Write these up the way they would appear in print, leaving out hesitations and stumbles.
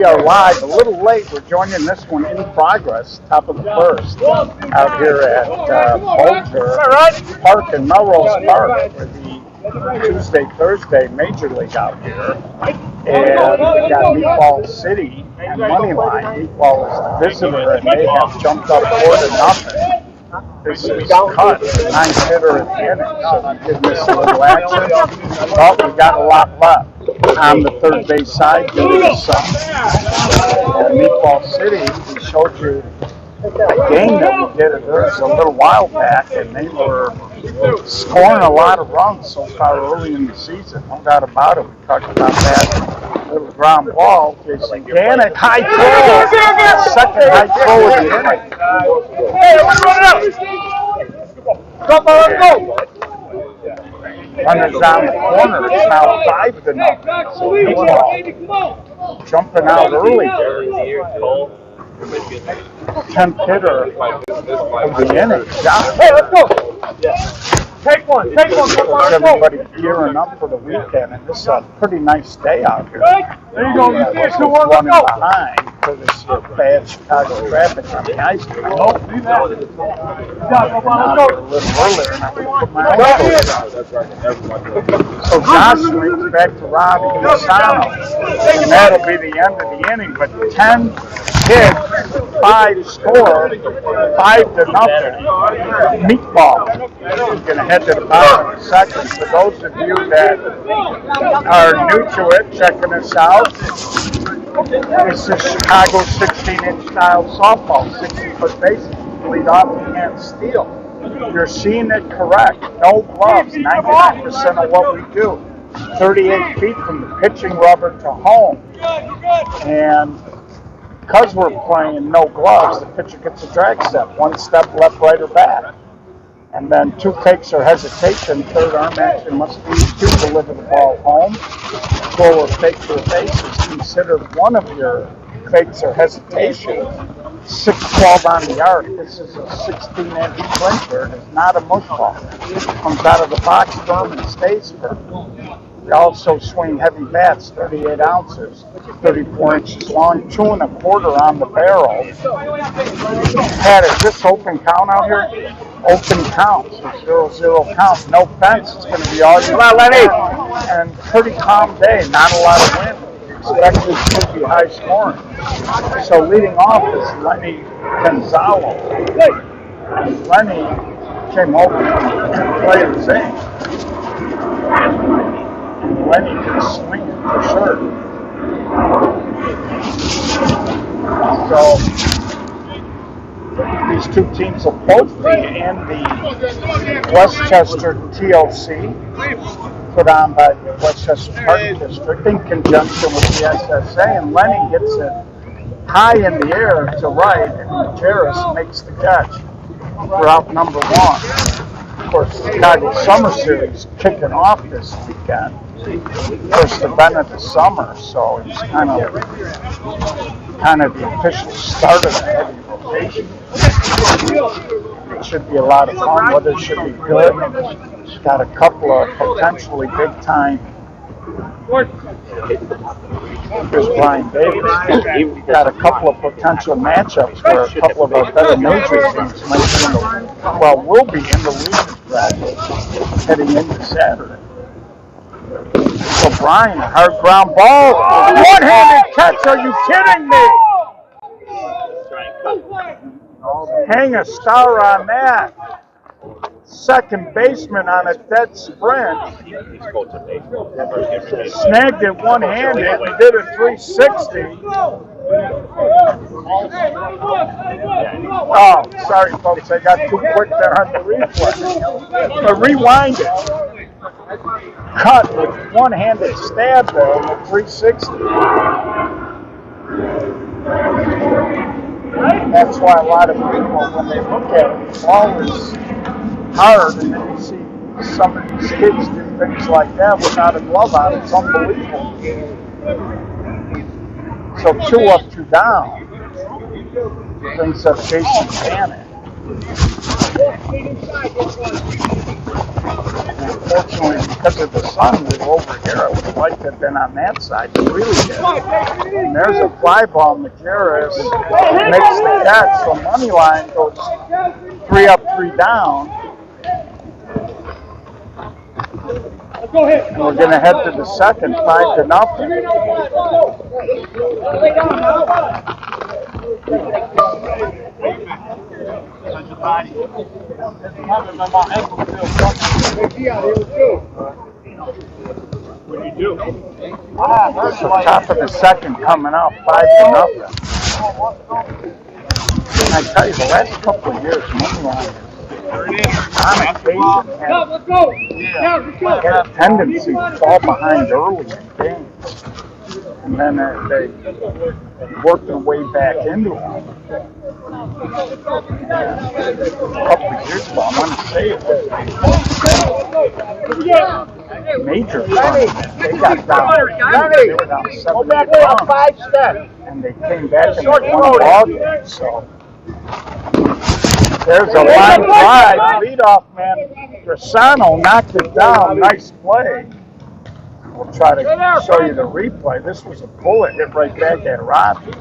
We are live, a little late. We're joining this one in progress, top of the first, out here at Boulder Park in Melrose Park for the Tuesday-Thursday Major League out here. And we got Meatball City and Moneyline. Meatball is the visitor, and they have jumped up 4-0. This is cut, ninth hitter at the inning, so we did miss a little action. But we got a lot left on the third base side due to the sun. And Meatball City, we showed you a game that we did a little while back, and they were scoring a lot of runs so far early in the season. No doubt about it. We talked about that little ground ball. Jason Gannett, high throw, second high throw of the inning. Hey, let's run it up! Come on, let's go! Runners down the corner. It's now 5-0. So Meatball jumping out early there. 10th hitter of the inning. Hey, let's go! Take one. Everybody gearing up for the weekend, and this is a pretty nice day out here. There you go. Running behind for this bad Chicago traffic on the ice. A little earlier, and I would put my own So Josh swings back to Robbie Lasano, and that'll be the end of the inning. But 10 hit, 5 score, 5-0. Meatball is going to head to the bottom of the second. For those of you that are new to it, checking us out, this is Chicago 16-inch style softball, 60-foot bases. Lead off, you can't steal. You're seeing it correct. No gloves, 99% of what we do. 38 feet from the pitching rubber to home. And because we're playing no gloves, the pitcher gets a drag step. 1 step left, right, or back. And then 2 fakes or hesitation. Third arm action must be to deliver the ball home. Throw or fake to a base is considered one of your fakes or hesitation. 6-12 on the arc. This is a 16-inch clincher. It is not a mush ball. It comes out of the box firm and stays firm. We also swing heavy bats, 38 ounces, 34 inches long, 2 1/4 on the barrel. Pat, is this open count out here? Open count, so 0-0 count. No fence. It's going to be all you. Come on, Lenny. And pretty calm day. Not a lot of wind. Expect this to be high scoring. So leading off is Lenny Gonzalo. Lenny came over and played his aim. Lenny can swing it for sure. So these two teams will both be in the Westchester TLC, put on by the Westchester Park District in conjunction with the SSA, and Lenny hits it high in the air to right, and Jarris makes the catch for out number 1. Of course, the Chicago Summer Series kicking off this weekend. First event of the summer, so it's kind of the official start of the heavy rotation. It should be a lot of fun. Weather should be good. It's got a couple of potentially big time. Here's Brian Davis. We've got a couple of potential matchups where a couple of our better major teams might be in the, will be in the losers bracket heading into Saturday. So Brian, hard ground ball, one-handed catch. Are you kidding me? Hang a star on that. Second baseman on a dead sprint. Snagged it one-handed and did a 360. Oh, sorry folks, I got too quick there on the replay. But rewind it. Cut with one-handed stab there on the 360. That's why a lot of people, when they look at it, the ball is hard, and then you see some of these kids do things like that without a glove on. It's unbelievable. So 2 up, 2 down brings up Jason Gannett. Unfortunately, because of the sun, we were over here. I would have liked to have been on that side, but really did. And there's a fly ball. Majerus makes the catch, so Moneyline goes 3 up, 3 down. And we're going to head to the second, 5-0. What do you do? So top of the second coming up, 5-0. And I tell you, the last couple of years, Moneyline on occasion had a tendency to fall behind early in games. And then they worked their way back into them. A couple of years ago, I want to say it was major tournament. They got down. They were down 7-8, and they came back and won the ball game. So there's a line drive, leadoff man. Grisano knocked it down. Nice play. We'll try to show you the replay. This was a bullet hit right back at Robbie.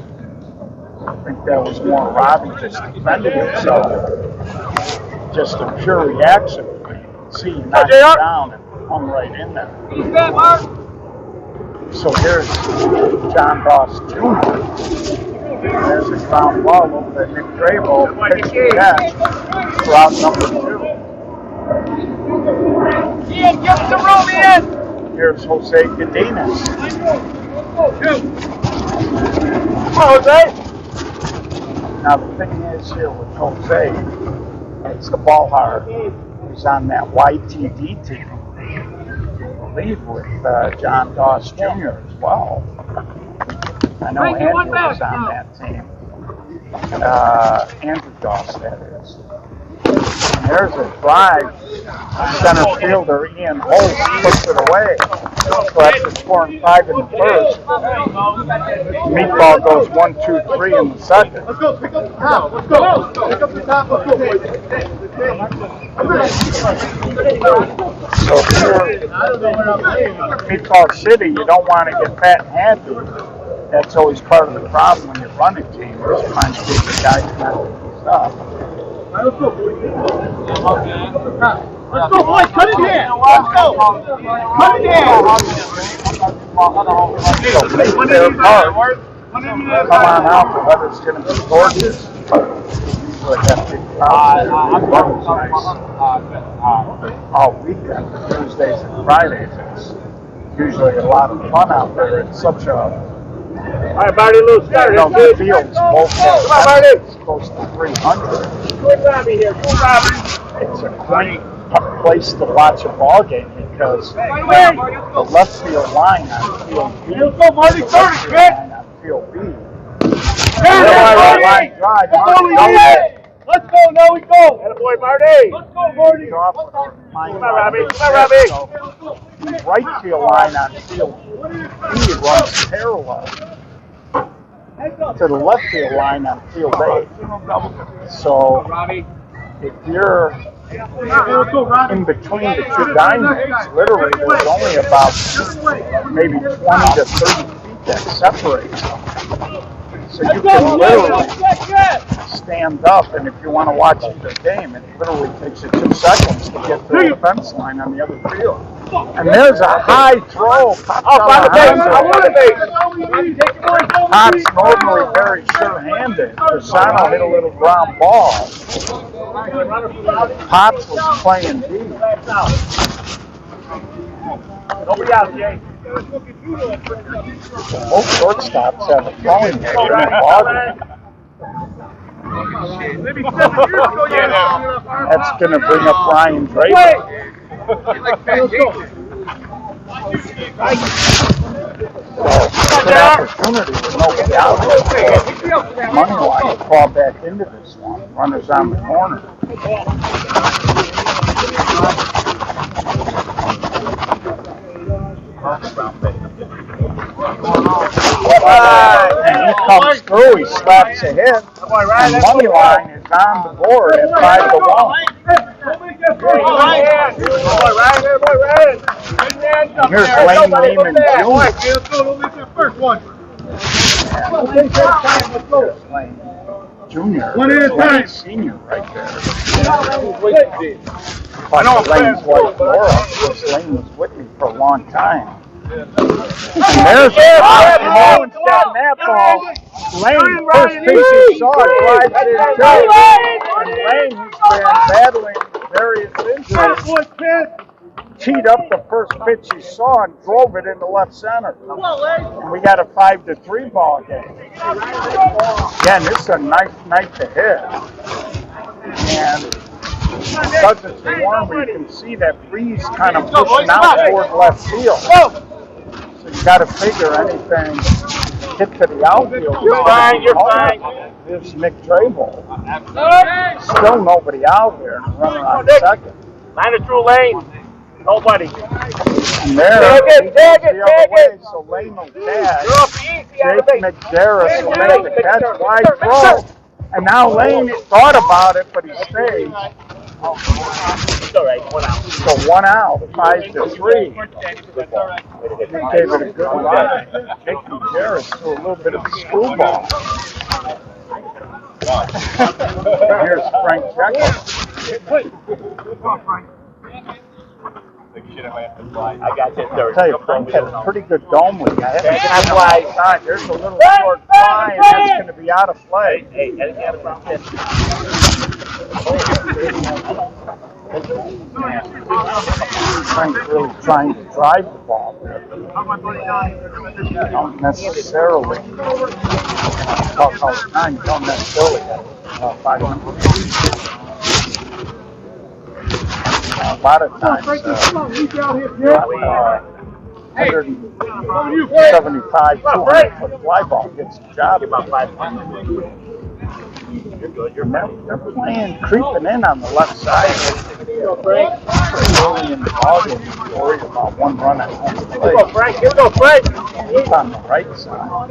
I think that was more Robbie just defended himself. Just a pure reaction. You can see he knocked it down and hung right in there. So here's John Doss Jr. There's a ground ball over that Nick Drabo pitched the catch for out number 2. Ian, give us the room, Ian! Here's Jose Cadenas. Come on, Jose! Now the thing is here with Jose, it's the ball hard. He's on that YTD team. I believe with John Doss Jr. as well. I know Andrew was on that team. Andrew Doss, that is. And there's a drive. Center fielder Ian Holt puts it away. So after scoring 5 in the first, Meatball goes 1, 2, 3 in the second. Let's go, pick up the top. Let's go. Pick up the top. Let's go, boys. So if you're Meatball City, you don't want to get fat and happy. That's always part of the problem when you run a team. You're just trying to get the guys not to do stuff. Let's go, boys. Let's go, boys. Cut it in. Let's go. Cut it in. So make their part. Come on out. The weather's going to be gorgeous. Usually that big crowd all weekend, Tuesdays and Fridays. It's usually a lot of fun out there. It's such a All right, Marty, little start. the fields both have close to 300. Good Robbie here. Good Robbie. It's a great place to watch a ball game because the left field line on field B, Let's go, Marty. 30, man. line on field B. Line drive. Let's go, now we go. Attaboy, Marty. Let's go, Marty. Come on, Robbie. Come on, Robbie. The right field line on field B runs parallel to the left field line on field A. So if you're in between the two diamonds, literally there's only about maybe 20 to 30 feet that separates them. So you can literally stand up, and if you want to watch the game, it literally takes you 2 seconds to get to the fence line on the other field. And there's a high throw. Pop's normally very sure-handed. Grisano hit a little ground ball. Pops was playing deep. Nobody out, Jay. Both shortstops have a throwing game. That's going to bring up Ryan Draper. It's an opportunity with nobody out there. Moneyline to fall back into this one. Runners on the corner. and he comes through, he slaps a hit, and Moneyline is on the board at 5-1. And here's Lane Lehman Jr. Lane Jr. Lane Senior right there. But Lane's wife Laura, because Lane was with me for a long time. And there's a ball instead of that ball. Lane, first pitch he saw, drives in too. And Lane, who's been battling various injuries, teed up the first pitch he saw and drove it into left center. And we got a 5-3 ball game. Again, this is a nice night to hit. And because it's warm, we can see that breeze kind of pushing out toward left field. So you got to figure anything hit to the outfield. You're fine. There's Nick Trable. Still nobody out there running on second. Line it through Lane. Nobody. And there, Tag it. so Lane will catch. Jake McDarris will make the catch, wide throw. And now Lane thought about it, but he stayed. It's all right. 1 out. So 1 out, 5-3. He gave it a good run. Jake McDarris threw a little bit of a screwball. Here's Frank Jekyll. I got you. I'll tell you, Frank had a pretty good dome with that. That's why there's a little short fly, and that's going to be out of play. Hey, anything out of bounds? Frank's really trying to drive the ball there. Don't necessarily. Talk all the time, you don't necessarily have 500. A lot of times, 175, 200 foot fly ball gets the job. About 500. You're good. They're playing, creeping in on the left side. Early in the ball game, you're worried about one run at home plate. Here we go, Frank. He's on the right side.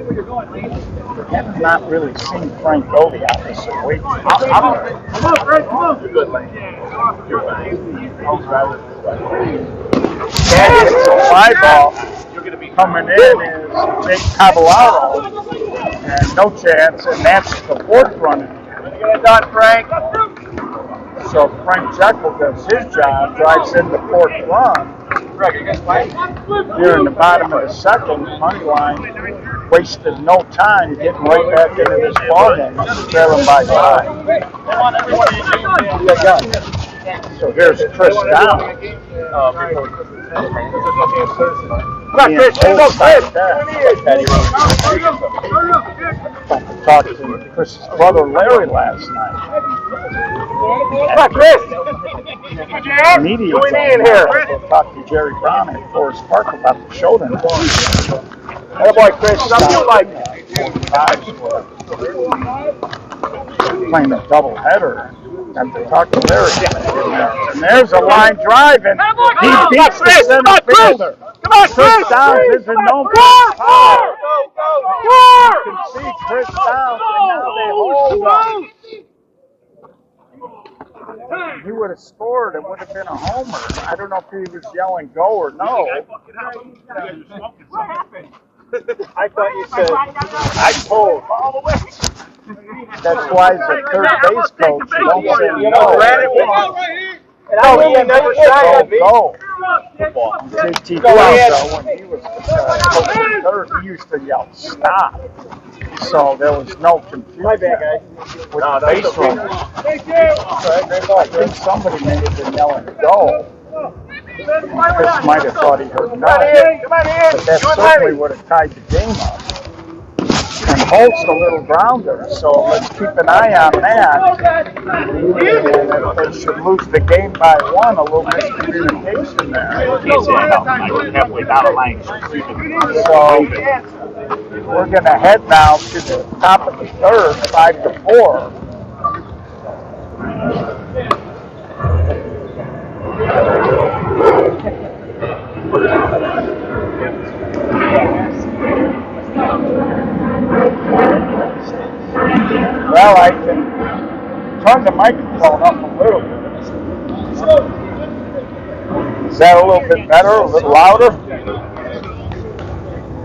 Have not really seen Frank go the opposite way. Come on, Frank. Come on. You're good, Lane. You're fine. And it's a fly ball. Coming in is Jake Caballero. And no chance, and that's the fourth run. Get it done, Frank. So Frank Jekyll does his job, drives in the fourth run. Here in the bottom of the second, Moneyline wasted no time getting right back into this ballgame. Trailing by 5. So here's Chris down. Come on, Chris. Here we go, Chris. I talked to Chris's brother Larry last night. Come on, Chris. Media Who we need in here? We'll talk to Jerry Brown at Forest Park about the show tonight. Hey, boy, Chris. Something you like. Playing a double header. Got to talk to Larry. And there's a line drive, and he beats the center fielder. Come on, Chris. Downs is a no power. You can see Chris Downs, and now they hold on. If he would have scored, it would have been a homer. I don't know if he was yelling go or no. What happened? I thought you said, I told. That's why as a third base coach, you don't say no. And I never shot at me. Go. JT Blanco, when he was coaching third, he used to yell stop. So there was no confusion with the base runners. I think somebody may have been yelling go. Chris might have thought he heard no. But that certainly would have tied the game up. And Holt's the little grounder, so let's keep an eye on that. And if they should lose the game by 1, a little miscommunication there. So we're going to head now to the top of the third, 5-4. Well, I can turn the microphone up a little bit. Is that a little bit better, a little louder?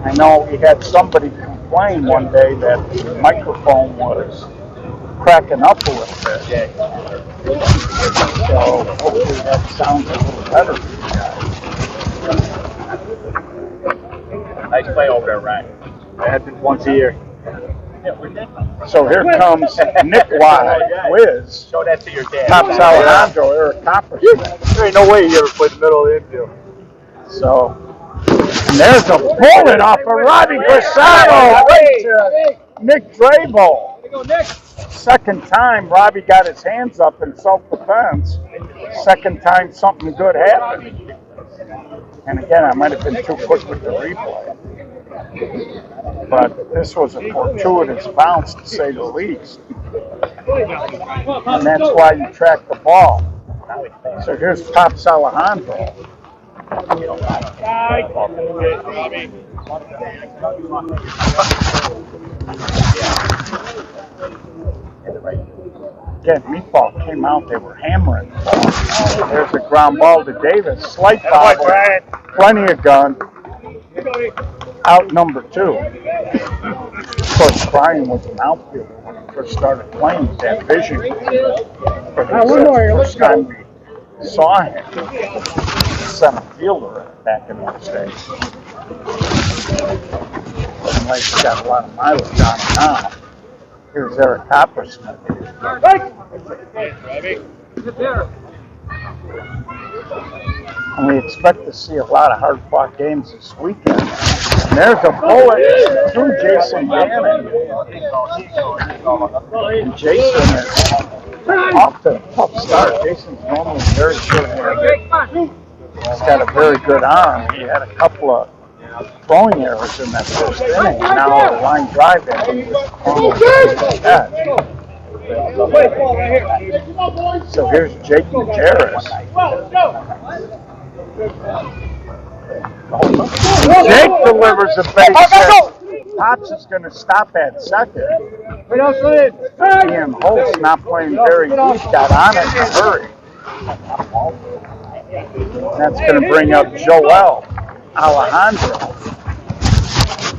I know we had somebody complain one day that the microphone was cracking up a little bit. So hopefully that sounds a little better for you guys. Nice play over there, Ryan. That happens once a year. So here comes Nick Wiz. Show that to your dad. Tops Alejandro, Eric Coppersmith. There ain't no way you ever played the middle of the infield. So, and there's a bullet off of Robbie Grisano right to Nick Drabel. Second time Robbie got his hands up in self-defense. Second time something good happened. And again, I might have been too quick with the replay. But this was a fortuitous bounce, to say the least. And that's why you track the ball. So here's Tops Alejandro. Again, Meatball came out, they were hammering. There's a ground ball to Davis. Slight foul, plenty of gun. Out number 2. Of course, Brian was an outfielder when he first started playing with that vision. But this was the first time we saw him. Center fielder back in those days. Looking like he's got a lot of mileage on him now. Here's Eric Coppersmith. And we expect to see a lot of hard-fought games this weekend. And there's a bullet through Jason Gannon. And Jason is off to a tough start. Jason's normally very short-handed. He's got a very good arm. He had a couple of throwing errors in that first inning. Now a line drive in. So here's Jake Majerus. Jake delivers a base hit. Pops is going to stop at second. Ian Holt's not playing very good. Got on it in a hurry. That's going to bring up Joel Alejandro,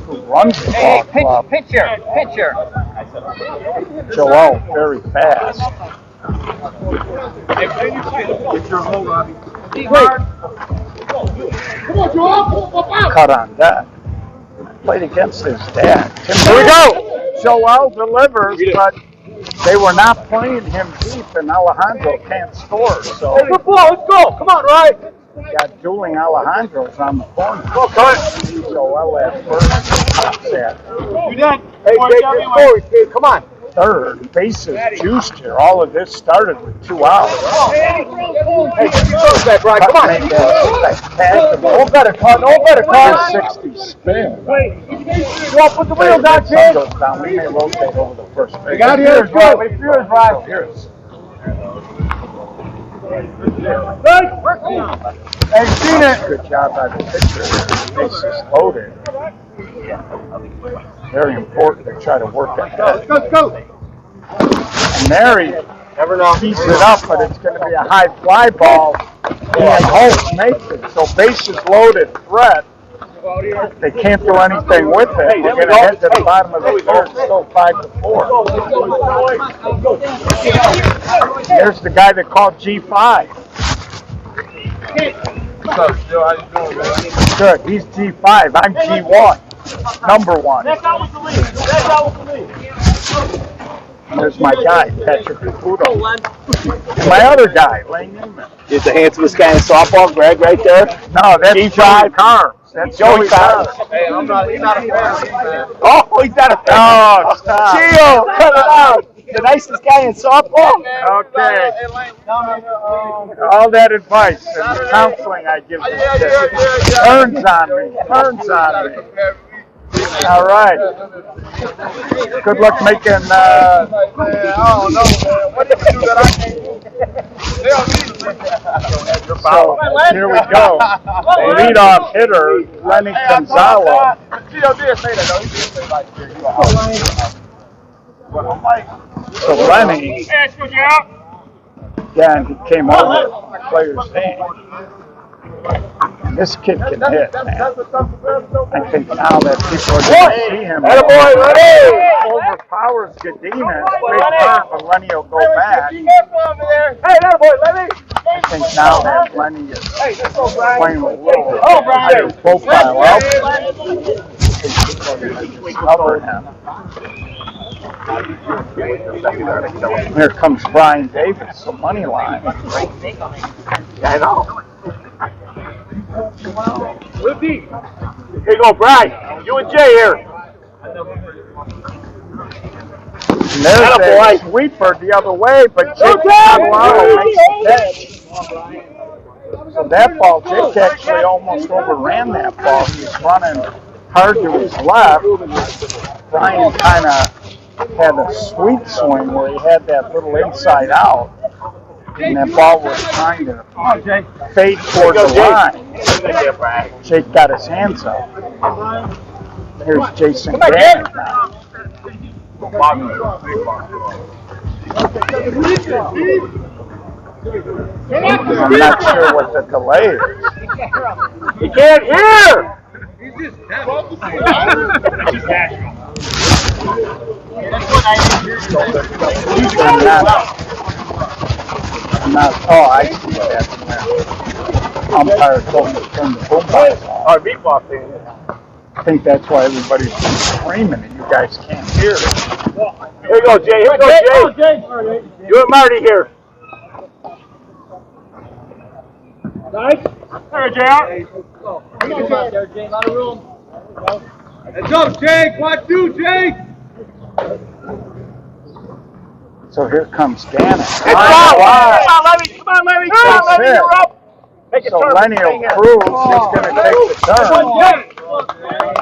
who runs the ball club. Pitcher. Joel, very fast. Cut on that. Played against his dad. Here we go. Joel delivers, but they were not playing him deep, and Alejandro can't score. So Good ball, let's go. Come on, Ryan. got dueling Alejandros on the corner. Go, cut. Joel at first. Sad. You done? Hey, Jake, come on. Third, bases juiced here. All of this started with 2 outs. Hey, back, Ryan. Come on. No better cut. 60 spin. You want to put the wheels on, Jake? Goes down. We may rotate over the first base. You got here. Good. Wait, yours, Ryan. Here's. Hey, seen it. Good job by the pitcher. Bases loaded. Very important to try to work at that. Let's go. And there he keeps it up, but it's going to be a high fly ball. And Holtz makes it. So bases loaded threat. They can't do anything with it. We're going to head to the bottom of the third, still 5-4. Here's the guy that called G5. Good, he's G5. I'm G1. Number 1. There's my guy, Patrick Caputo. And my other guy, Lane Newman. Is the handsomest guy in softball, Greg, right there? No, that's Joey Carbs. That's Joey Carbs. Hey, he's not a fan. Oh, he's not a fan. Oh, stop. Gio, cut it out. The nicest guy in softball? Okay. All that advice and the counseling I give this kid turns on me. All right. Good luck making. So here we go. Leadoff hitter Lenny Gonzalez. So Lenny, again, he came over the player's name. And this kid can hit, man. I think now that people are going to see him, overpowers Gadina. Big turn, but Lenny will go back. I think now that Lenny is playing with a little higher profile up, cover him. Here comes Brian Davis, the money line. Yeah, I know. Here you go, Brian. You and Jay here. And there's a sweeper the other way, but Jake Catalano makes the catch. So that ball, Jake actually almost overran that ball. He was running hard to his left. Brian kind of had a sweet swing where he had that little inside out. And that ball was trying to fade toward the line. Jake got his hands up. Here's Jason Grant now. I'm not sure what the delay is. You can't hear! Oh, I see what happened there. Umpire told me to turn the boombox off. Our Meatball thing. I think that's why everybody's been screaming and you guys can't hear it. Here we go, Jay. Here we go, Jay. You and Marty here. Nice. There, Jay. Let's go, Jake. 1, 2, Jake. So here comes Gannon. Come on, Levy. Come on, Levy. You're up. So Lenny will prove he's going to take the turn.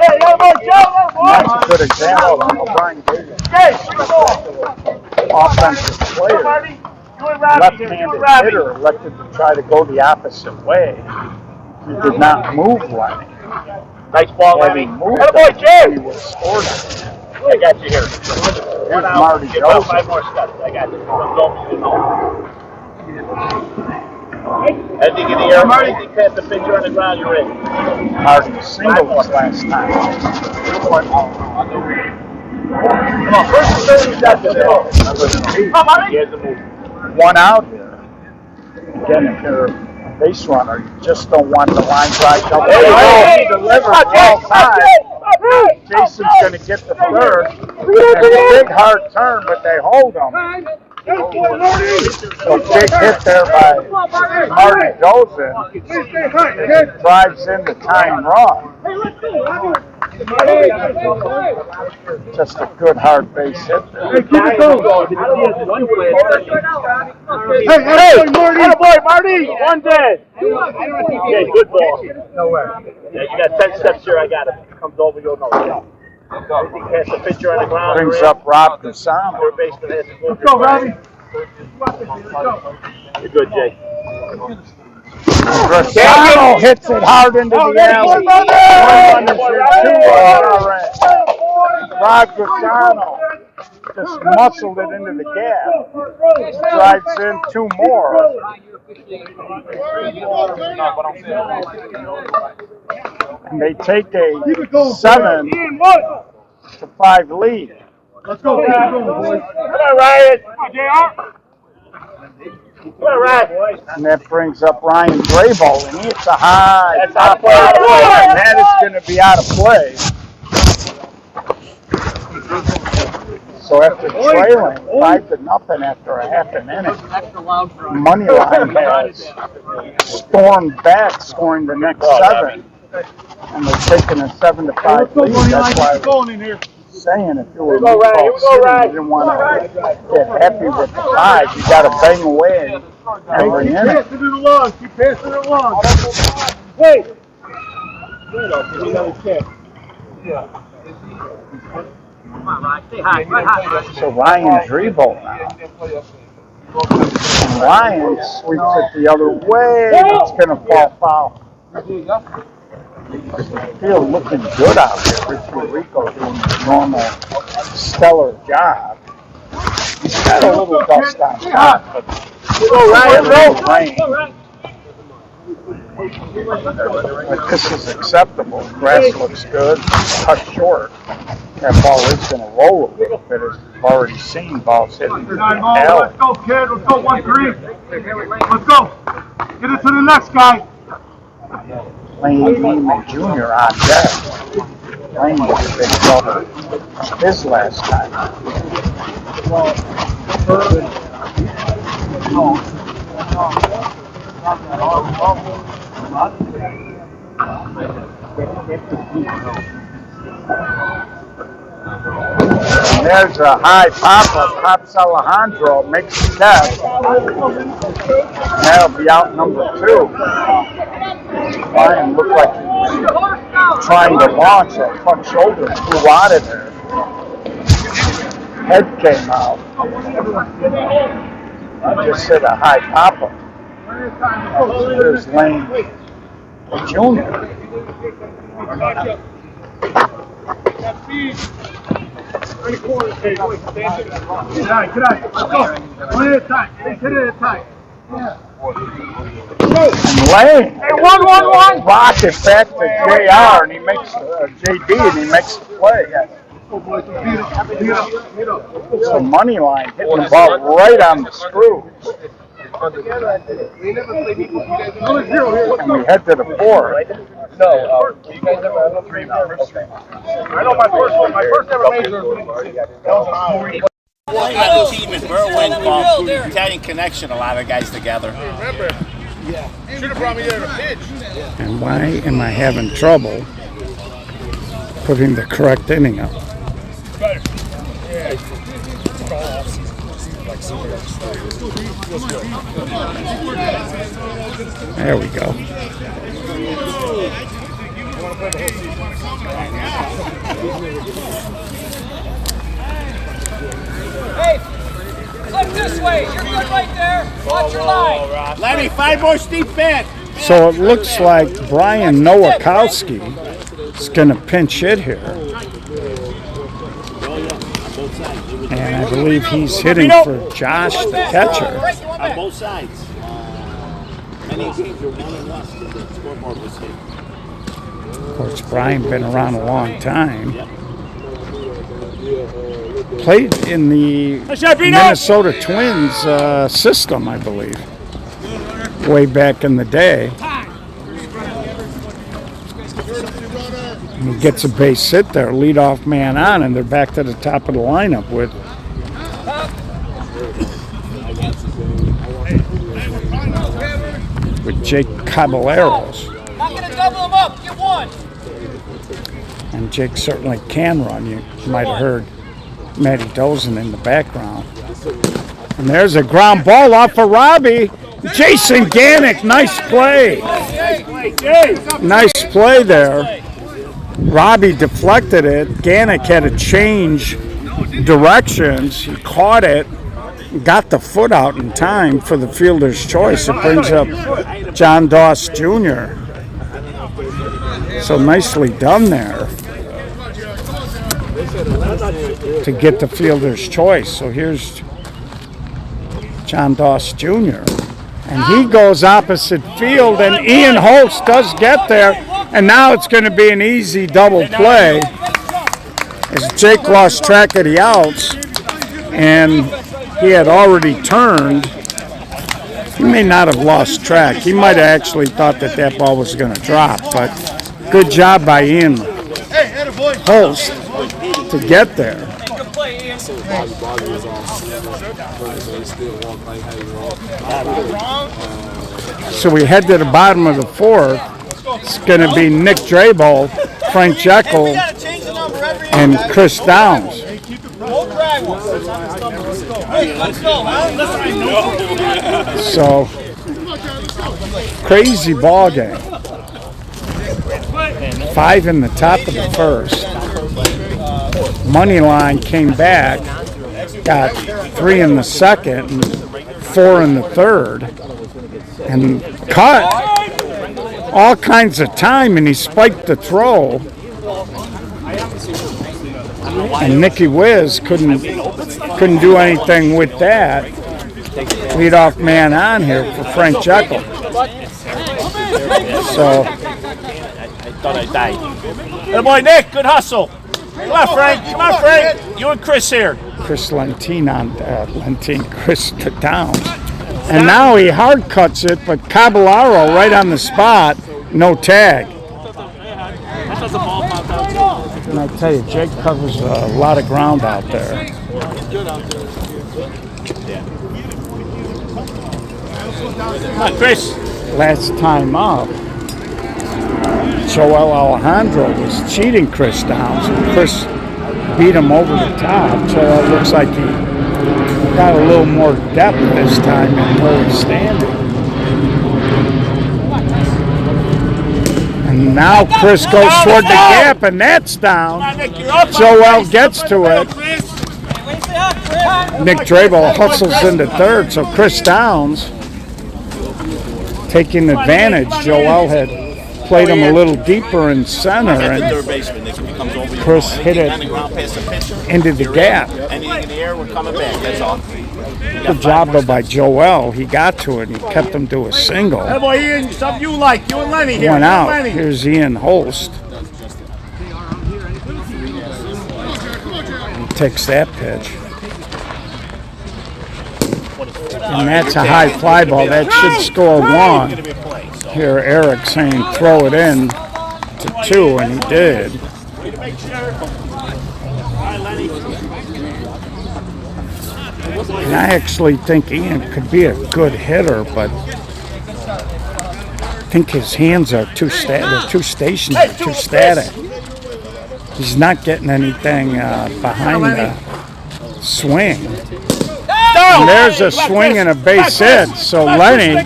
Hey, That's a good example of Brian Davis. Offensive player, left-handed hitter, elected to try to go the opposite way. He did not move Lenny. Nice ball, Levy. He moved Atta boy, Jay. He would have scored it. I got you here. Here's Marty Get Joseph. 5 more steps. I got you. As you get the air, Marty, you pass the pitcher on the ground, you're in. Marty singled this last time. Come on, first and third, you got this. Come on, Marty. One out here. Again, if you're a base runner, you just don't want the line drive double. He delivered all time. Jason's going to get the third. And a big hard turn, but they hold him. So big hit there by Marty Joseph. Drives in the tying run. Just a good hard base hit there. Hey, Marty! Boy, Marty! One dead. Okay, good ball. No way. Yeah, you got 10 steps here. I got it. Comes over, you'll know. Pass the pitcher on the ground. Brings up Rob Casano. Let's go, Robbie. You're good, Jay. Casano hits it hard into the alley. Rob Casano just muscled it into the gap. Drives in 2 more. And they take a 7-5 lead. Let's go, boys. Come on, Ryan. Come on, JR. Come on, Ryan. And that brings up Ryan Grable, and it's a high. That's out of play. And that is going to be out of play. So after trailing 5-0 after a half an inning, Moneyline has stormed back, scoring the next 7. And they're taking a 7-5 lead. That's why I was saying if you were Meatball City, you didn't want to get happy with the 5. You got to bang away every inning. Keep passing it along. Keep passing it along. Wait. So Ryan dribble now. And Ryan sweeps it the other way. It's going to fall foul. Feel looking good out here. Richie Rico doing his normal stellar job. He's got had a little dust on top, but but this is acceptable. Grass looks good, cut short. That ball is going to roll a little bit, as we've already seen balls hitting the alley. Let's go, kid. Let's go, 1-3. Let's go. Get it to the next guy. Lane Beeman Jr. on deck. Lane was a big trouble his last time. And there's a high pop-up. Pops Alejandro makes the catch. That'll be out number 2. Ryan looked like he was trying to launch. That front shoulder flew out of there. Head came out. I just hit a high pop-up. There's Lane Jr. Get out. Let's go. One at a time. Hit it at a time. And Lane, hey, 1-1-1. Rocket back to JR, and he makes JD, and he makes the play. So Moneyline hitting the ball right on the screw. And we head to the 4. No, you guys ever have 3 members? I know my first ever major. I got a team in Berwyn called Italian Connection, a lot of guys together. Remember? Yeah. Should have brought me there to pitch. And why am I having trouble putting the correct inning up? There we go. Hey, look this way. You're good right there. Watch your line. Lenny, 5 more steep back. So it looks like Brian Nowakowski is going to pinch hit here. And I believe he's hitting for Josh, the catcher. On both sides. Many games are 1-1 because the scoreboard was hit. Of course, Brian been around a long time. Played in the Minnesota Twins system, I believe, way back in the day. And he gets a base hit there, leadoff man on, and they're back to the top of the lineup with Jake Caballeros. Not going to double him up. Get one. And Jake certainly can run. You might have heard Matty Dozen in the background. And there's a ground ball off for Robbie. Jason Ganick, nice play. Nice play there. Robbie deflected it. Ganick had to change directions. He caught it, got the foot out in time for the fielder's choice. It brings up John Doss Jr. So nicely done there to get the fielder's choice. So here's John Doss Jr. And he goes opposite field, and Ian Holtz does get there. And now it's going to be an easy double play as Jake lost track of the outs, and he had already turned. He may not have lost track. He might have actually thought that that ball was going to drop, but good job by Ian Holtz to get there. So we head to the bottom of the 4th. It's going to be Nick Drabel, Frank Jekyll, and Chris Downs. So, crazy ball game. 5 in the top of the 1st. Moneyline came back, got 3 in the 2nd, and 4 in the 3rd, and cut all kinds of time, and he spiked the throw. And Nicky Wiz couldn't couldn't do anything with that. Leadoff man on here for Frank Jekyll. So, I thought I died. Hey, boy, Nick, good hustle. Come on, Frank. Come on, Frank. You and Chris here. Chris Chris Downs. And now he hard cuts it, but Caballero right on the spot, no tag. And I tell you, Jake covers a lot of ground out there. Come on, Chris. Last time up, Joel Alejandro was cheating Chris Downs, and Chris beat him over the top. So it looks like he got a little more depth this time in where he's standing. And now Chris goes toward the gap, and that's down. Joel gets to it. Nick Drabel hustles into third, so Chris Downs taking advantage. Joel had played him a little deeper in center, and Chris hit it into the gap. Good job though by Joel. He got to it and he kept him to a single. Hey, boy, Ian, something you like. You and Lenny here. Went out. Here's Ian Holst. He takes that pitch. And that's a high fly ball. That should score one. Here Eric saying throw it in to 2, and he did. And I actually think Ian could be a good hitter, but I think his hands are too stationary, too static. He's not getting anything behind the swing. And there's a swing and a base hit. So Lenny,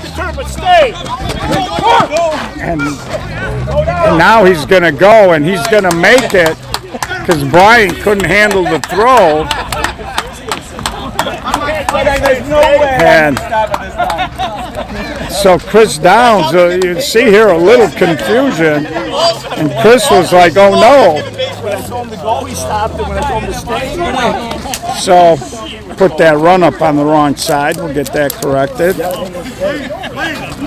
and now he's going to go, and he's going to make it because Brian couldn't handle the throw. And so Chris Downs, you see here a little confusion, and Chris was like, "Oh no!" When I told him to go, he stopped, and when I told him to stay, he went. So put that run up on the wrong side. We'll get that corrected.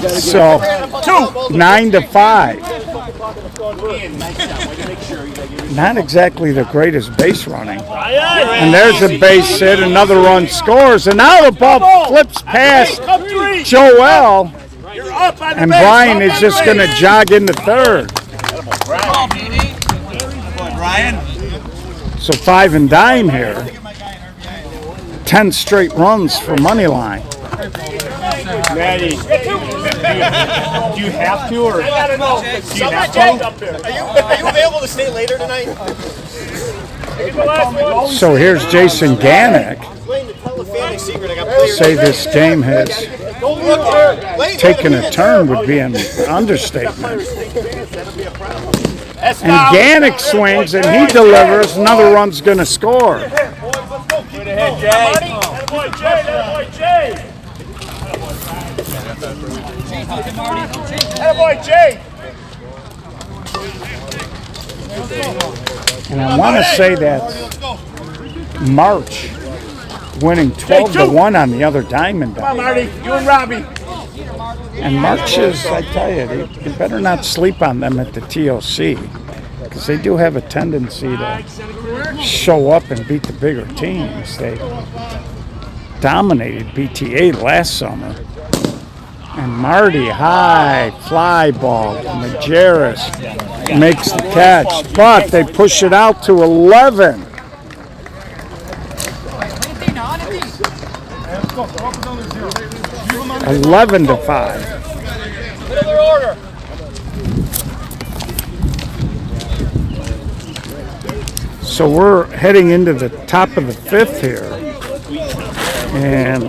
So 9-5. Not exactly the greatest base running. And there's a base hit. Another run scores. And now the ball flips past Joel. And Brian is just going to jog into third. So 5 and dime here. 10 straight runs for Moneyline. Maddie, do you have to, or do you have to? Are you available to stay later tonight? So here's Jason Ganick. Say this game has taken a turn would be an understatement. And Ganick swings and he delivers. Another run's going to score. Good ahead, Jay. That boy Jay. That boy Jay. And I want to say that March winning 12-1 on the other Diamondbacks. Come on, Marty. You and Robbie. And March is, I tell you, you better not sleep on them at the TOC because they do have a tendency to show up and beat the bigger teams. They dominated BTA last summer. And Marty, high fly ball. Majerus makes the catch, but they push it out to 11. $11 to 5. So we're heading into the top of the 5th here. And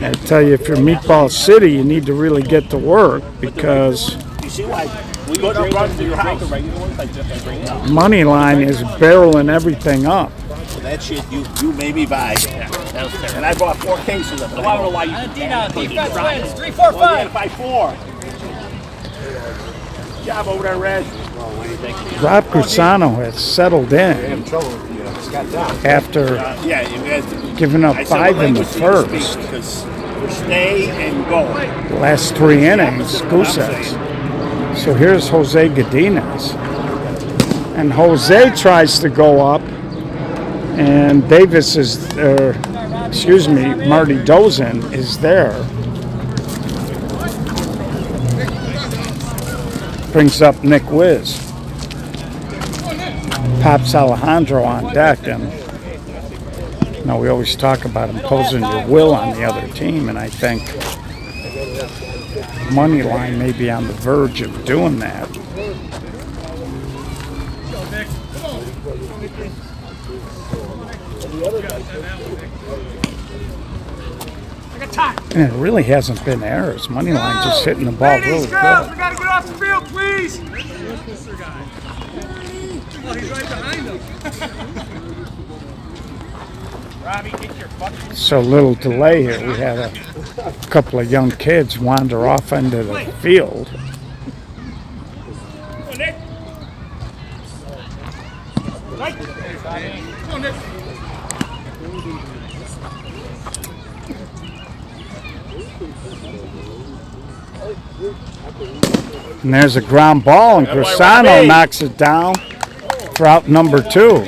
I tell you, if you're Meatball City, you need to really get to work because Moneyline is barreling everything up. Well, that shit you made me buy. And I bought 4 cases of it. I don't know why you Defense wins. 3, 4, 5. By 4. Good job over there, Red. Rob Cusano has settled in. after Yeah, you guys. giving up I said, 5 in the language do you speak? first. Because we're stay and go. The last 3 innings, goose eggs. So here's Jose Godinez. And Jose tries to go up, and Davis is, Marty Dozin is there. Brings up Nick Wiz. Pops Alejandro on deck, and we always talk about imposing your will on the other team, and I think Moneyline may be on the verge of doing that. And it really hasn't been errors. Moneyline just hitting the ball really good. We gotta get off the field, please. Oh, he's right behind him. Robbie, get your fucking. So a little delay here. We had a couple of young kids wander off into the field. Come on, Nick. Right. Come on, Nick. And there's a ground ball, and Grisano knocks it down for out number 2.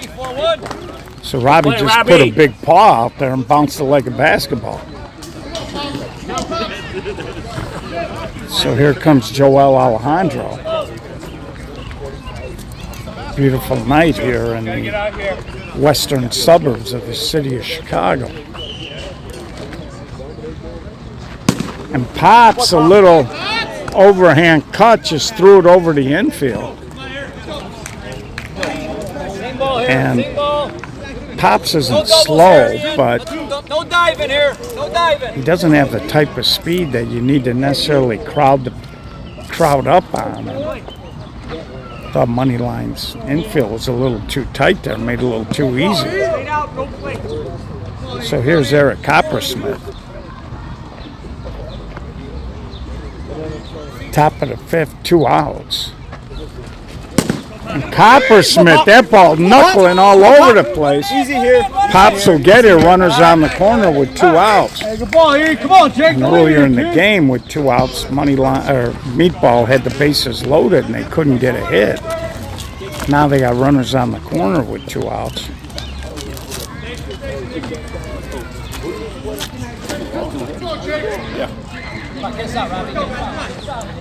So Robbie just put a big paw out there and bounced it like a basketball. So here comes Joel Alejandro. Beautiful night here in the western suburbs of the city of Chicago. And Pops, a little overhand cut, just threw it over the infield. And Pops isn't slow, but No diving here. No diving. he doesn't have the type of speed that you need to necessarily crowd up on. And I thought Moneyline's infield was a little too tight there, made it a little too easy. So here's Eric Coppersmith. Top of the 5th, 2 outs. And Coppersmith, that ball knuckling all over the place. Easy here. Pops will get here, runners on the corner with 2 outs. Hey, good ball here. Come on, Jake. And earlier in the game with 2 outs, Meatball had the bases loaded and they couldn't get a hit. Now they got runners on the corner with 2 outs.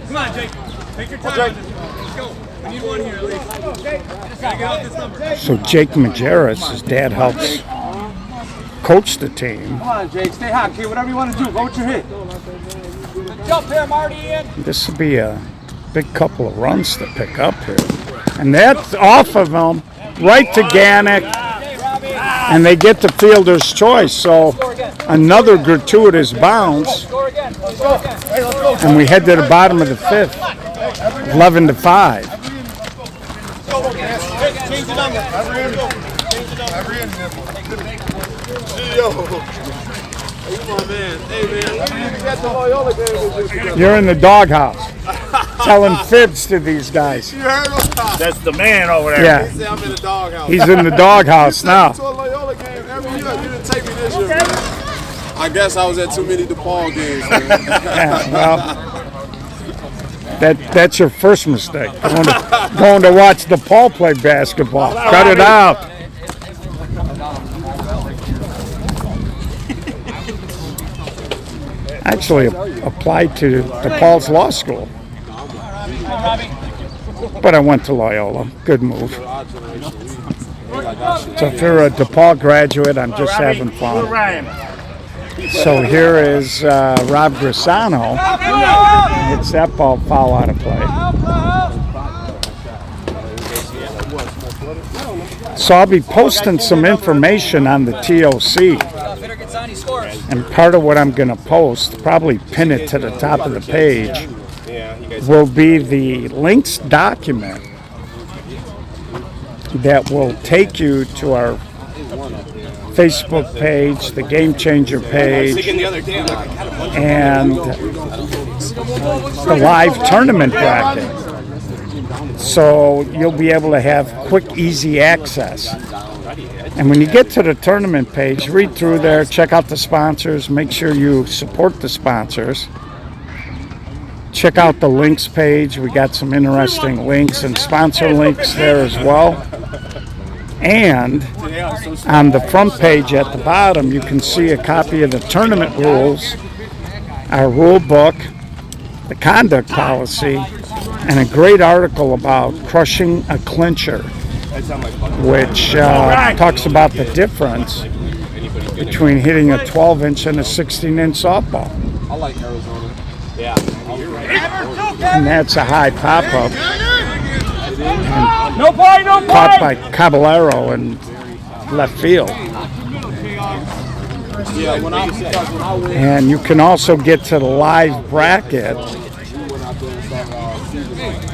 Come on, Jake. Take your time. Let's go. We need one here at least. Gotta get off this number. So Jake Majerus, his dad, helps coach the team. Come on, Jake. Stay hot, kid. Whatever you want to do. Go with your hit. Jump here, Marty. In. This will be a big couple of runs to pick up here. And that's off of them, right to Ganick, and they get the fielder's choice. So another gratuitous bounce, and we head to the bottom of the 5th, 11-5. Change the number. You're in the doghouse, telling fibs to these guys. You heard him? That's the man over there. Yeah, Say I'm in the doghouse. he's in the doghouse now. To a Loyola game every year. You didn't take me this year, man. I guess I was at too many DePaul games, man. Yeah, well, that's your first mistake. Going to watch DePaul play basketball. Cut it out. Actually applied to DePaul's law school. But I went to Loyola. Good move. So if you're a DePaul graduate, I'm just having fun. So here is Rob Grisano. Hits that ball foul out of play. So I'll be posting some information on the TOC. And part of what I'm going to post, probably pin it to the top of the page, will be the links document that will take you to our Facebook page, the Game Changer page, and the live tournament bracket. So you'll be able to have quick, easy access And when you get to the tournament page, read through there, check out the sponsors, make sure you support the sponsors. Check out the links page. We got some interesting links and sponsor links there as well. And on the front page at the bottom, you can see a copy of the tournament rules, our rule book, the conduct policy, and a great article about crushing a clincher, which talks about the difference between hitting a 12-inch and a 16-inch softball. I like Arizona. Yeah. And that's a high pop-up. No play, no play. Caught by Caballero in left field. Yeah, when I went, And you can also get to the live bracket,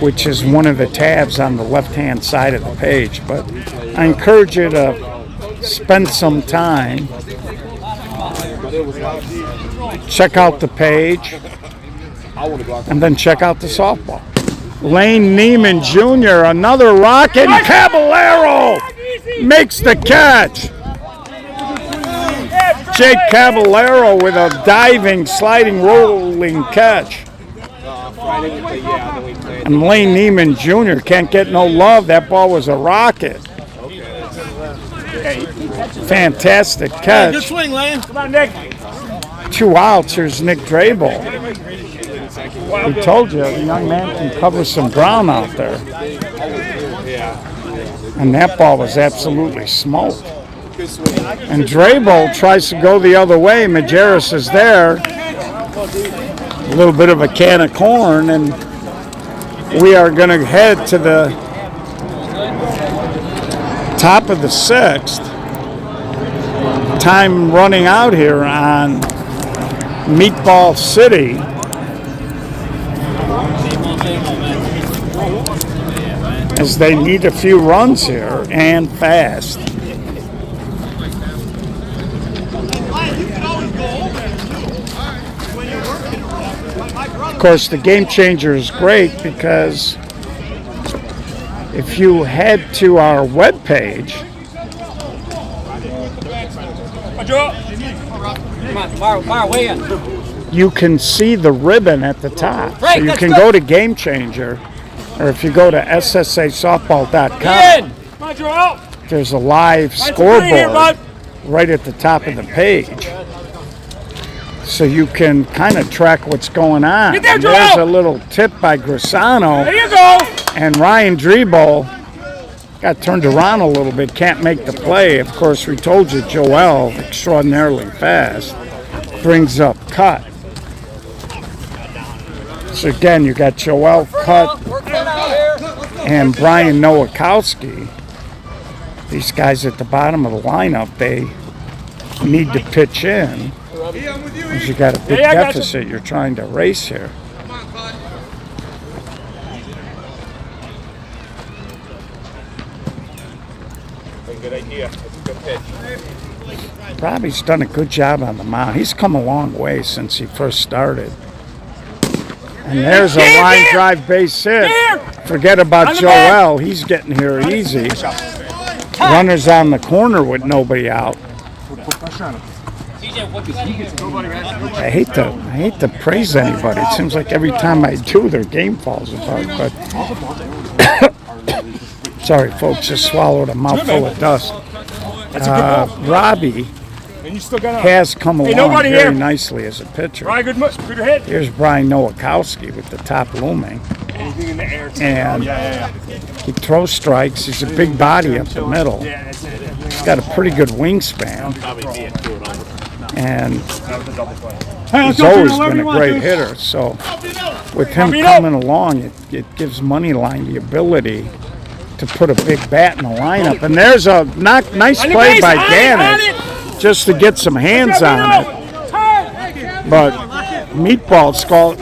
which is one of the tabs on the left-hand side of the page. But I encourage you to spend some time, check out the page, and then check out the softball. Lane Neiman Jr., another rocket, and Caballero makes the catch. Jake Caballero with a diving, sliding, rolling catch. And Lane Neiman Jr. can't get no love. That ball was a rocket. Fantastic catch. Good swing, Lane. Come on, Nick. 2 outs. Here's Nick Drabel. We told you, the young man can cover some ground out there. And that ball was absolutely smoked. And Drabel tries to go the other way. Majerus is there. A little bit of a can of corn, and we are going to head to the top of the 6th. Time running out here on Meatball City. As they need a few runs here, and fast. Of course, the Game Changer is great because if you head to our webpage, you can see the ribbon at the top. So you can go to Game Changer, or if you go to SSAsoftball.com, there's a live scoreboard right at the top of the page. So you can kind of track what's going on. There's a little tip by Grisano. There you go. And Ryan Drabel got turned around a little bit, can't make the play. Of course, we told you Joel, extraordinarily fast, brings up Cut. So again, you got Joel, Cut, and Brian Nowakowski. These guys at the bottom of the lineup, they need to pitch in. Because you got a big deficit you're trying to erase here. Good idea. That's a good pitch. Robbie's done a good job on the mound. He's come a long way since he first started. And there's a line drive base hit. Forget about Joel. He's getting here easy. Runners on the corner with nobody out. I hate to praise anybody. It seems like every time I do, their game falls apart. But sorry, folks, just swallowed a mouthful of dust. Robbie has come along very nicely as a pitcher. Here's Brian Nowakowski with the top looming. And he throws strikes. He's a big body up the middle. He's got a pretty good wingspan. And he's always been a great hitter. So with him coming along, it gives Moneyline the ability to put a big bat in the lineup. And there's a nice play by Gannett just to get some hands on it. But Meatball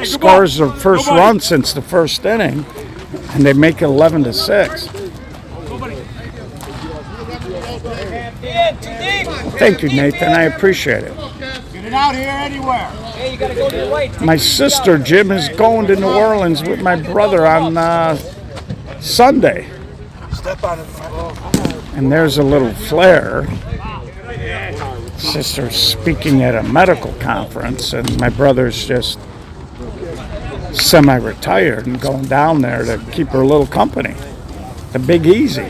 scores their first run since the first inning, and they make it 11-6. Thank you, Nathan. I appreciate it. Get it out here anywhere. Hey, you gotta go to the right. My sister, Jim, is going to New Orleans with my brother on Sunday. Step on it. And there's a little flare. Sister's speaking at a medical conference, and my brother's just semi-retired and going down there to keep her a little company. The Big Easy.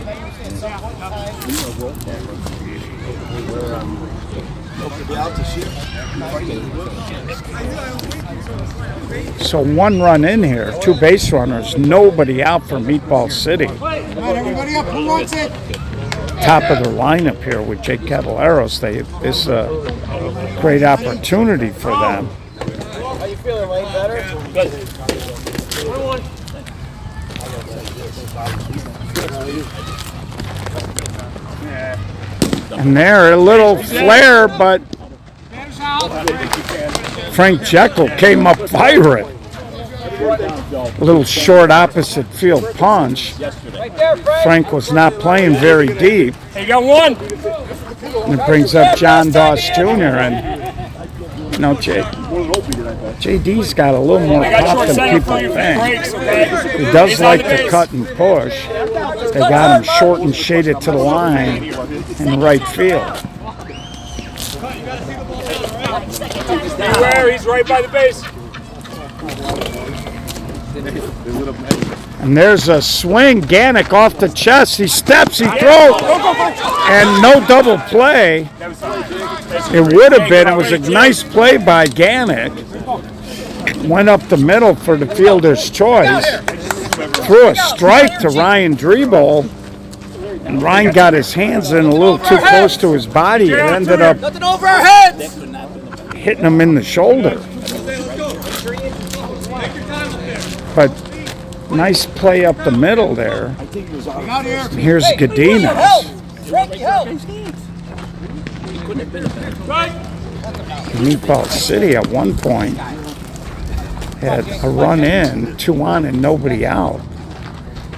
So 1 run in here, 2 base runners, nobody out for Meatball City. Everybody up, who wants it? Top of their lineup here with Jake Caballeros. This is a great opportunity for them. How you feeling, Wayne? Better? Good. And there, a little flare, but Frank Jekyll came up firing. A little short opposite field punch. Frank was not playing very deep. Hey, you got one. And it brings up John Doss Jr. And, you know, JD's got a little more pop than people think. He does like to cut and push. They got him short and shaded to the line in right field. Beware, he's right by the base. And there's a swing. Ganick off the chest. He steps, he throws. And no double play. It would have been. It was a nice play by Ganick. Went up the middle for the fielder's choice. Threw a strike to Ryan Drebel. And Ryan got his hands in a little too close to his body. It ended up hitting him in the shoulder. But nice play up the middle there. Here's Godinez. Meatball City at one point had a run in, 2 on and nobody out.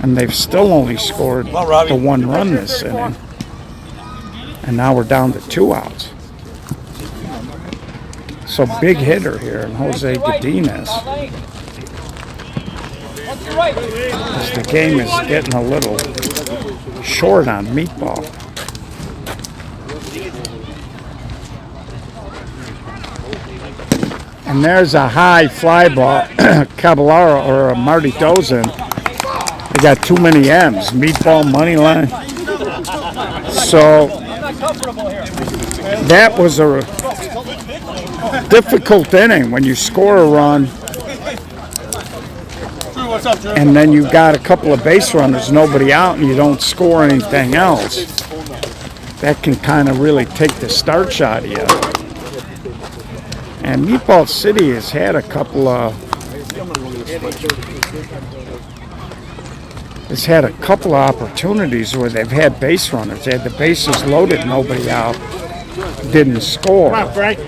And they've still only scored the 1 run this inning. And now we're down to 2 outs. So big hitter here, and Jose Godinez. As the game is getting a little short on Meatball. And there's a high fly ball, Caballero or Marty Dozin. They got too many M's. Meatball, Moneyline. So that was a difficult inning when you score a run and then you got a couple of base runners, nobody out, and you don't score anything else. That can kind of really take the start shot of you. And Meatball City has had a couple of opportunities where they've had base runners. They had the bases loaded, nobody out, didn't score. Come on, Frank.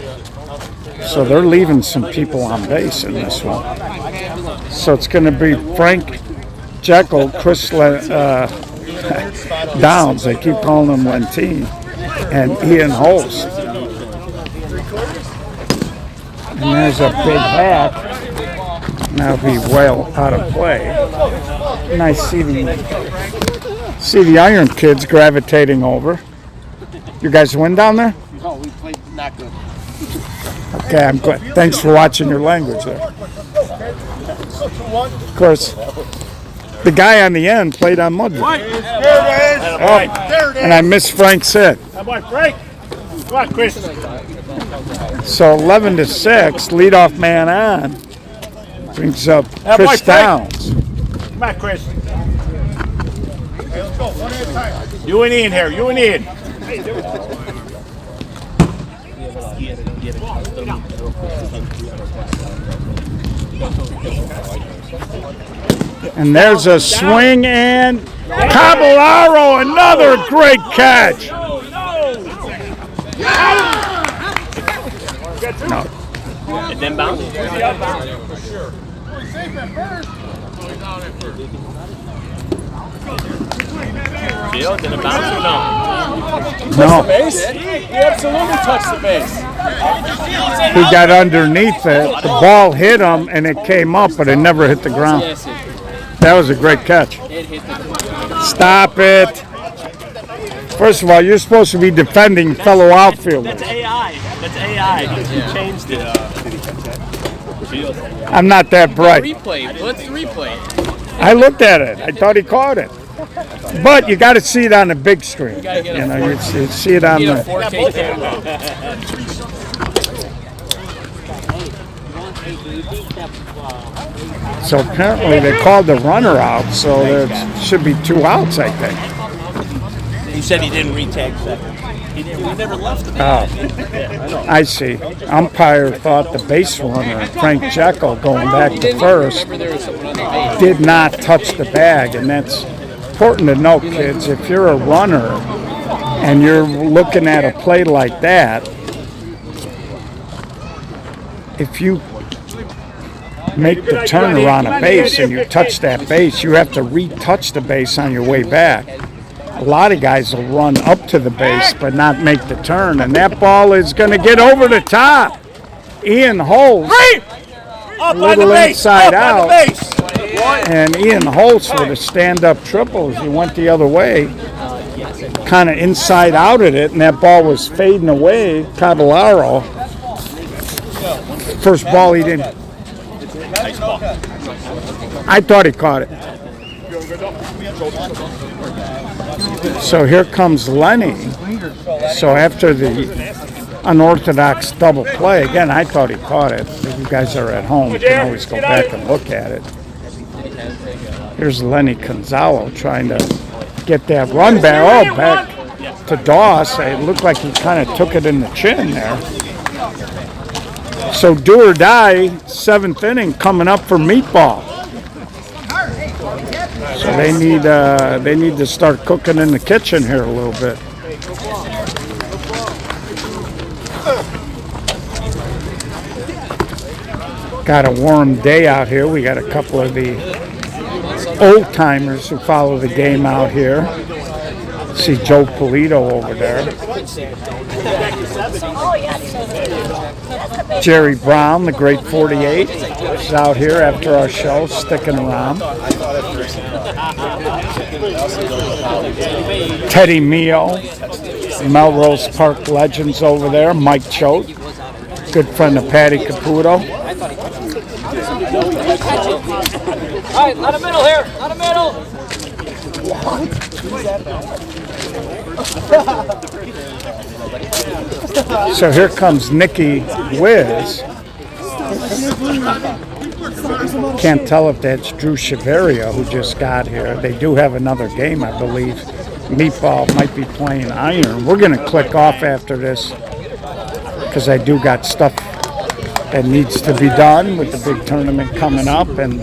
So they're leaving some people on base in this one. So it's going to be Frank Jekyll, Chris Downs, they keep calling him Lentine, and Ian Holst. And there's a big hack. Now be well out of play. And I see the Iron Kids gravitating over. You guys win down there? No, we played not good. Okay, I'm glad. Thanks for watching your language there. Of course, the guy on the end played on Mudville. And I missed Frank's hit. Come on, Frank. Come on, Chris. So 11-6, leadoff man on. Brings up Chris Downs. Come on, Chris. You and Ian here. You and Ian. And there's a swing and Caballero, another great catch. No. It didn't bounce? Gio, did it bounce or no? No. Base? He absolutely touched the base. He got underneath it. The ball hit him and it came up, but it never hit the ground. That was a great catch. Stop it. First of all, you're supposed to be defending fellow outfielders. That's AI. That's AI. He changed it. I'm not that bright. Replay. Let's replay. I looked at it. I thought he caught it. But you got to see it on the big screen. You know, you see it on the. 4K camera. So apparently they called the runner out, so there should be 2 outs, I think. He said he didn't retag second. We never left him. Oh, I see. Umpire thought the base runner, Frank Jekyll, going back to first, did not touch the bag, and that's important to note, kids. If you're a runner and you're looking at a play like that, if you make the turn around a base and you touch that base, you have to retouch the base on your way back. A lot of guys will run up to the base but not make the turn, and that ball is going to get over the top. Ian Holtz, a little inside out, and Ian Holtz with a stand-up triple as he went the other way, kind of inside out at it, and that ball was fading away. Caballero, first ball he didn't. I thought he caught it. So here comes Lenny. So after the unorthodox double play, again, I thought he caught it. If you guys are at home, you can always go back and look at it. Here's Lenny Gonzalo trying to get that run back. Oh, back to Doss. It looked like he kind of took it in the chin there. So do or die, 7th inning coming up for Meatball. So they need to start cooking in the kitchen here a little bit. Got a warm day out here. We got a couple of the old timers who follow the game out here. See Joe Polito over there. Jerry Brown, the great 48, is out here after our show, sticking around. Teddy Mio, Melrose Park legends over there. Mike Choate, good friend of Patty Caputo. All right, out of middle here. Out of middle. So here comes Nicky Wiz. Can't tell if that's Drew Chaveria who just got here. They do have another game, I believe. Meatball might be playing Iron. We're going to click off after this because I do got stuff that needs to be done with the big tournament coming up, and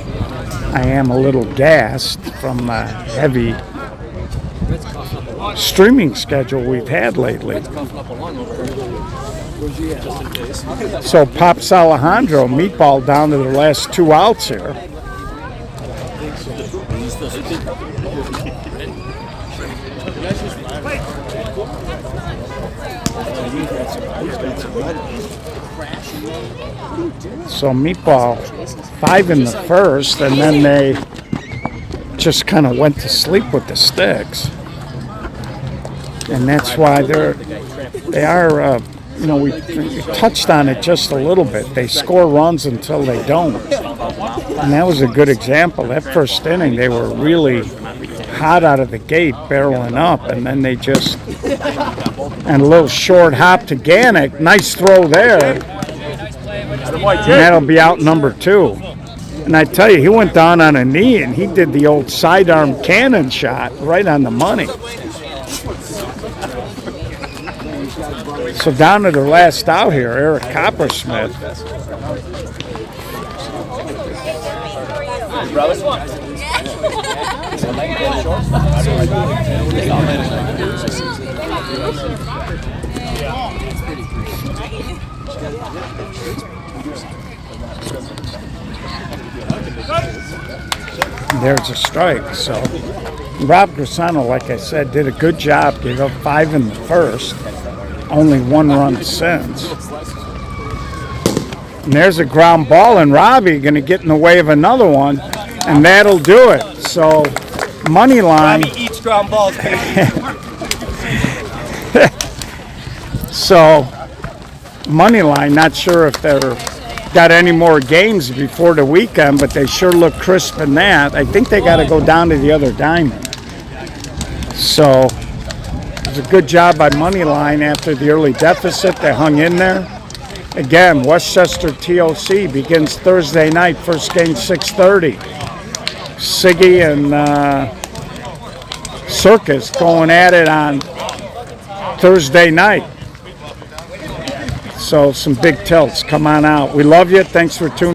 I am a little gassed from a heavy streaming schedule we've had lately. So Pops Alejandro, Meatball down to the last 2 outs here. So Meatball 5 in the first, and then they just kind of went to sleep with the sticks. And that's why they are, you know, we touched on it just a little bit. They score runs until they don't. And that was a good example. That first inning, they were really hot out of the gate, barreling up, and then they just, and a little short hop to Gannett. Nice throw there. And that'll be out number 2. And I tell you, he went down on a knee, and he did the old sidearm cannon shot right on the money. So down to the last out here, Eric Coppersmith. There's a strike. So Rob Grisano, like I said, did a good job. Gave up 5 in the first. Only 1 run since. And there's a ground ball, and Robbie going to get in the way of another one, and that'll do it. So Moneyline. Robbie eats ground balls, baby. So, Moneyline, not sure if they're got any more games before the weekend, but they sure look crisp in that. I think they got to go down to the other diamond. So, it was a good job by Moneyline after the early deficit. They hung in there. Again, Westchester TOC begins Thursday night. First game 6:30. Siggy and Circus going at it on Thursday night. So some big tilts. Come on out. We love you. Thanks for tuning in.